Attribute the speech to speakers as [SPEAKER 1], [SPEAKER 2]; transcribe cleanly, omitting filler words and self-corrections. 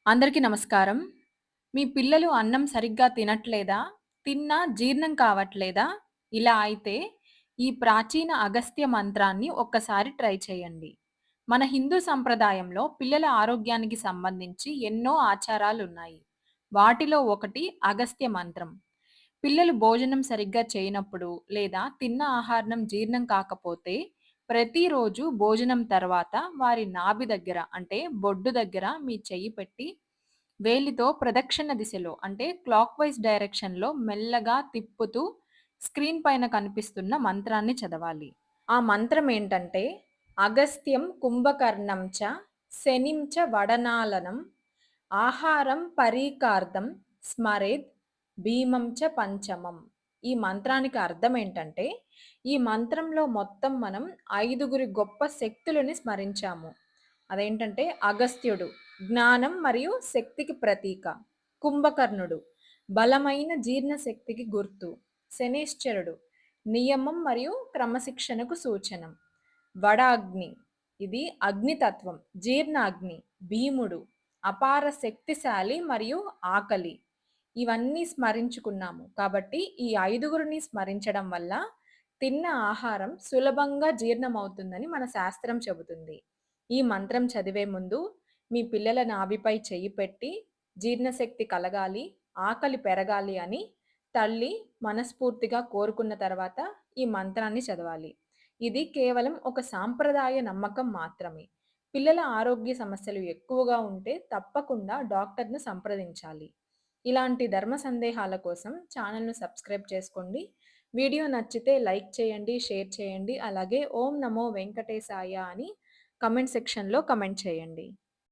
[SPEAKER 1] అందరికీ నమస్కారం. మీ పిల్లలు అన్నం సరిగ్గా తినట్లేదా? తిన్నా జీర్ణం కావట్లేదా? ఇలా అయితే ఈ ప్రాచీన అగస్త్య మంత్రాన్ని ఒక్కసారి ట్రై చేయండి. మన హిందూ సంప్రదాయంలో పిల్లల ఆరోగ్యానికి సంబంధించి ఎన్నో ఆచారాలున్నాయి. వాటిలో ఒకటి అగస్త్య మంత్రం. పిల్లలు భోజనం సరిగ్గా చేయనప్పుడు లేదా తిన్న ఆహారం జీర్ణం కాకపోతే ప్రతిరోజు భోజనం తర్వాత వారి నాభి దగ్గర అంటే బొడ్డు దగ్గర మీ చెయ్యి పెట్టి వేలితో ప్రదక్షిణ దిశలో అంటే క్లాక్ వైజ్ డైరెక్షన్‌లో మెల్లగా తిప్పుతూ స్క్రీన్ పైన కనిపిస్తున్న మంత్రాన్ని చదవాలి. ఆ మంత్రం ఏంటంటే అగస్త్యం కుంభకర్ణం చ శనిం చ వడనాలనం ఆహారం పరీకార్థం స్మరేద్ భీమం చ పంచమం. ఈ మంత్రానికి అర్థం ఏంటంటే, ఈ మంత్రంలో మొత్తం మనం ఐదుగురి గొప్ప శక్తులని స్మరించాము. అదేంటంటే అగస్త్యుడు జ్ఞానం మరియు శక్తికి ప్రతీక. కుంభకర్ణుడు బలమైన జీర్ణశక్తికి గుర్తు. శనేశ్వరుడు నియమం మరియు క్రమశిక్షణకు సూచనం. వడ అగ్ని ఇది అగ్నితత్వం, జీర్ణ అగ్ని. భీముడు అపార శక్తిశాలి మరియు ఆకలి. ఇవన్నీ స్మరించుకున్నాము. కాబట్టి ఈ ఐదుగురిని స్మరించడం వల్ల తిన్న ఆహారం సులభంగా జీర్ణమవుతుందని మన శాస్త్రం చెబుతుంది. ఈ మంత్రం చదివే ముందు మీ పిల్లల నాభిపై చెయ్యి పెట్టి జీర్ణశక్తి కలగాలి, ఆకలి పెరగాలి అని తల్లి మనస్ఫూర్తిగా కోరుకున్న తర్వాత ఈ మంత్రాన్ని చదవాలి. ఇది కేవలం ఒక సాంప్రదాయ నమ్మకం మాత్రమే. పిల్లల ఆరోగ్య సమస్యలు ఎక్కువగా ఉంటే తప్పకుండా డాక్టర్‌ను సంప్రదించాలి. ఇలాంటి ధర్మ సందేహాల కోసం ఛానల్‌ను సబ్స్క్రైబ్ చేసుకోండి. వీడియో నచ్చితే లైక్ చేయండి, షేర్ చేయండి. అలాగే ఓం నమో వెంకటేశాయ అని కామెంట్ సెక్షన్‌లో కామెంట్ చేయండి.